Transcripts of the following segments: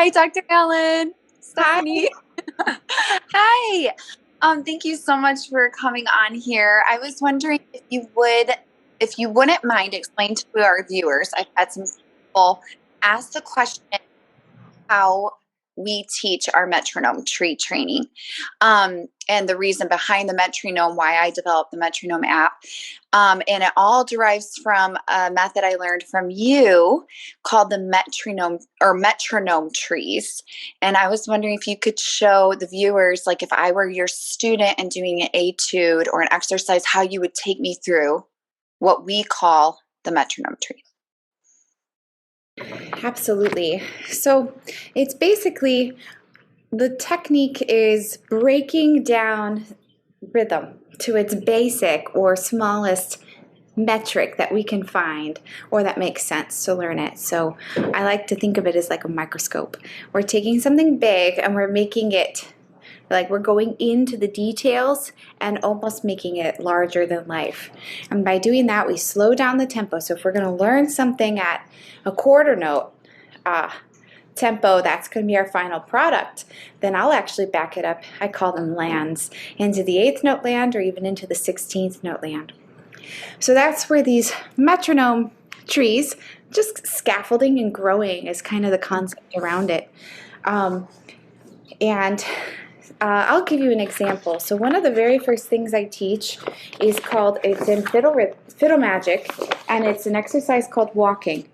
Hi, Dr. Ellen. Hi. Stephanie. Hi. Thank you so much for coming on here. I was wondering if you wouldn't mind explain to our viewers. I've had some people ask the question how we teach our metronome tree training. And the reason behind the Met-TREE-nome, why I developed the Metronome app. And it all derives from a method I learned from you called the Met-TREE-nome or metronome trees. And I was wondering if you could show the viewers, like if I were your student and doing an etude or an exercise, how you would take me through what we call the metronome tree. Absolutely. So it's basically the technique is breaking down rhythm to its basic or smallest metric that we can find or that makes sense to learn it. So I like to think of it as like a microscope. We're taking something big and we're making it like we're going into the details and almost making it larger than life. And by doing that, we slow down the tempo. So if we're going to learn something at a quarter note tempo, that's going to be our final product, then I'll actually back it up. I call them lands, into the 8th note land or even into the 16th note land. So that's where these metronome trees, just scaffolding and growing is kind of the concept around it. I'll give you an example. So one of the very first things I teach is it's in Fiddle Magic, and it's an exercise called walking.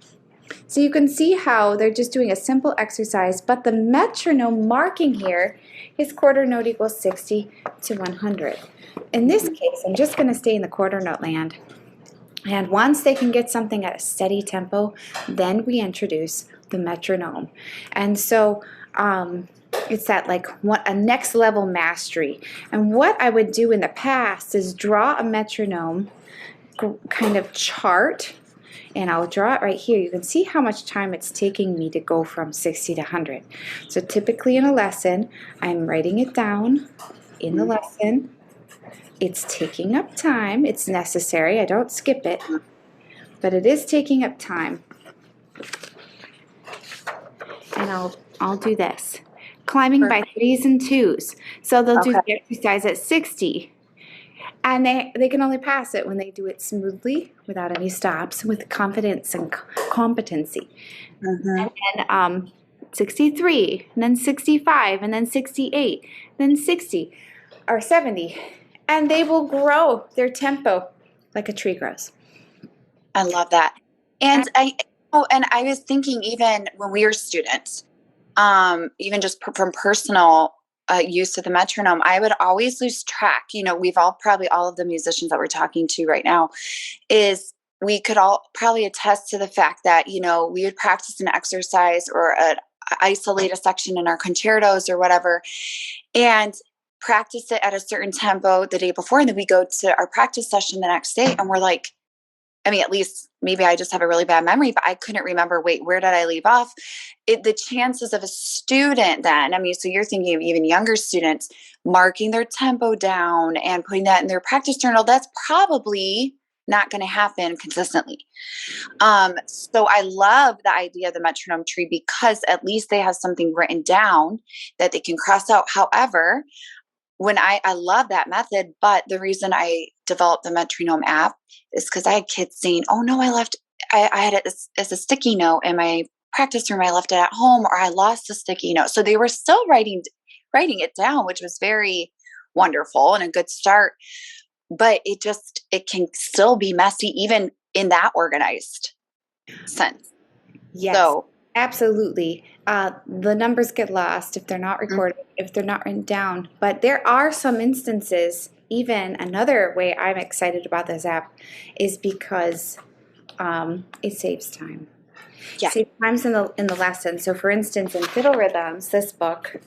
So you can see how they're just doing a simple exercise, but the metronome marking here is quarter note equals 60 to 100. In this case, I'm just going to stay in the quarter note land. And once they can get something at a steady tempo, then we introduce the metronome. And so it's that like a next level mastery. And what I would do in the past is draw a metronome kind of chart, and I'll draw it right here. You can see how much time it's taking me to go from 60 to 100. So typically in a lesson, I'm writing it down in the lesson. It's taking up time. It's necessary. I don't skip it, but it is taking up time. And I'll do this. Climbing by 3s and 2s. So they'll do the exercise at 60. And they can only pass it when they do it smoothly, without any stops, with confidence and competency. And then 63, and then 65, and then 68, then 60, or 70. And they will grow their tempo like a tree grows. I love that. And I was thinking, even when we were students, even just from personal use of the metronome, I would always lose track. You know, probably all of the musicians that we're talking to right now, is we could all probably attest to the fact that, you know, we would practice an exercise or isolate a section in our concertos or whatever, and practice it at a certain tempo the day before. And then we go to our practice session the next day and we're like, I mean, at least maybe I just have a really bad memory, but I couldn't remember, wait, where did I leave off? The chances of a student then, I mean, so you're thinking of even younger students marking their tempo down and putting that in their practice journal, that's probably not going to happen consistently. So I love the idea of the metronome tree because at least they have something written down that they can cross out. However, when I love that method, but the reason I developed the Metronome app is because I had kids saying, oh no, I had it as a sticky note in my practice room. I left it at home, or I lost the sticky note. So they were still writing it down, which was very wonderful and a good start. But it can still be messy, even in that organized sense. Yes. So, absolutely. The numbers get lost if they're not recorded, if they're not written down. But there are some instances, even another way I'm excited about this app is because it saves time. Yeah. It saves times in the lesson. So for instance, in Fiddle Rhythms, this book,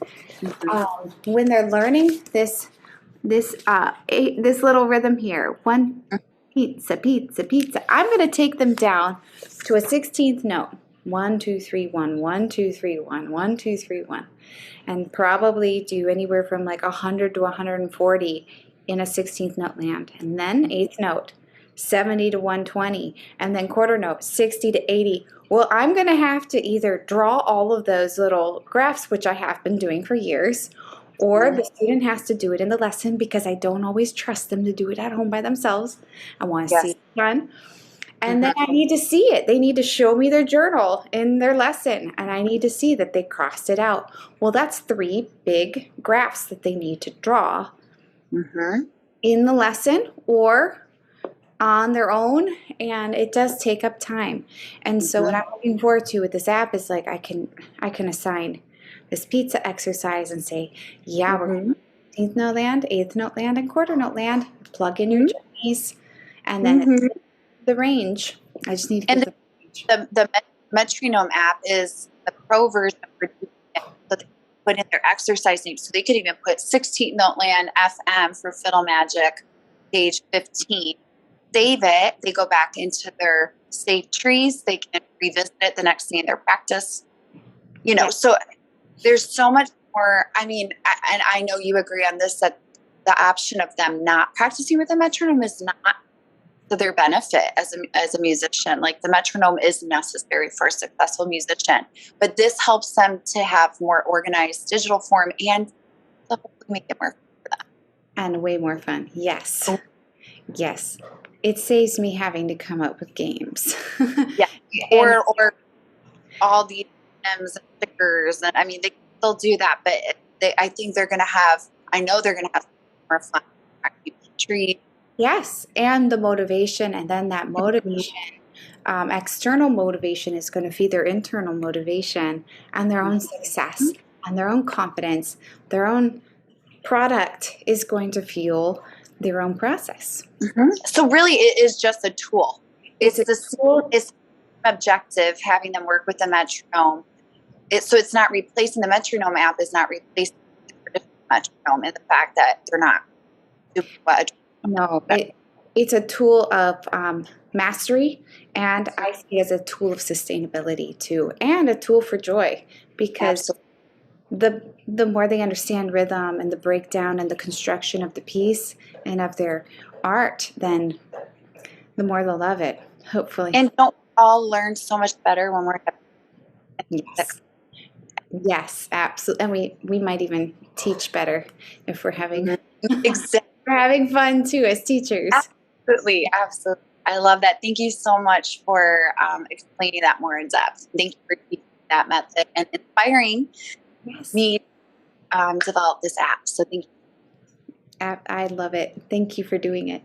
when they're learning this little rhythm here, one pizza, pizza, pizza, I'm going to take them down to a 16th note. 1, 2, 3, 1, 1, 2, 3, 1, 1, 2, 3, 1, and probably do anywhere from like 100 to 140 in a 16th note land. And then 8th note, 70 to 120, and then quarter note 60 to 80. Well, I'm going to have to either draw all of those little graphs, which I have been doing for years, or the student has to do it in the lesson because I don't always trust them to do it at home by themselves. I want to see Yes. it done. And then I need to see it. They need to show me their journal in their lesson, and I need to see that they crossed it out. Well, that's 3 big graphs that they need to draw in the lesson or on their own, and it does take up time. And so what I'm looking forward to with this app is like I can assign this pizza exercise and say, yeah, we're going to 15th note land, 8th note land, and quarter note land. Plug in your journeys, and then it's the range. I just need to And get the range. the Metronome app is the pro version for doing it. So they put in their exercise names. So they could even put 16th note land FM for Fiddle Magic, page 15. Save it. They go back into their saved trees. They can revisit it the next day in their practice. You know, so there's so much more. I mean, and I know you agree on this, that the option of them not practicing with a metronome is not to their benefit as a musician. Like, the metronome is necessary for a successful musician, but this helps them to have more organized digital form and hopefully make it more fun for them. And way more fun. Yes. Yes. It saves me having to come up with games. Yeah. Or all the M's and stickers. And I mean, they still do that, but I think they're going to have, I know they're going to have more fun. Tree. Yes. And the motivation, and then that motivation, external motivation is going to feed their internal motivation and their own success and their own confidence. Their own product is going to fuel their own process. So really, it is just a tool. It's a tool. It's objective, having them work with the metronome. So it's not replacing the metronome app. Is not replacing the traditional metronome, and the fact that they're not doing what. No, it's a tool of mastery, and I see it as a tool of sustainability too, and a tool for joy, because the more they understand rhythm and the breakdown and the construction of the piece and of their art, then the more they'll love it, hopefully. And don't all learn so much better when we're Yes. Yes, absolutely. And we might even teach better if we're having exactly. We're having fun too as teachers. Absolutely. I love that. Thank you so much for explaining that more in depth. Thank you for teaching that method and inspiring me develop this app. So thank you. I love it. Thank you for doing it.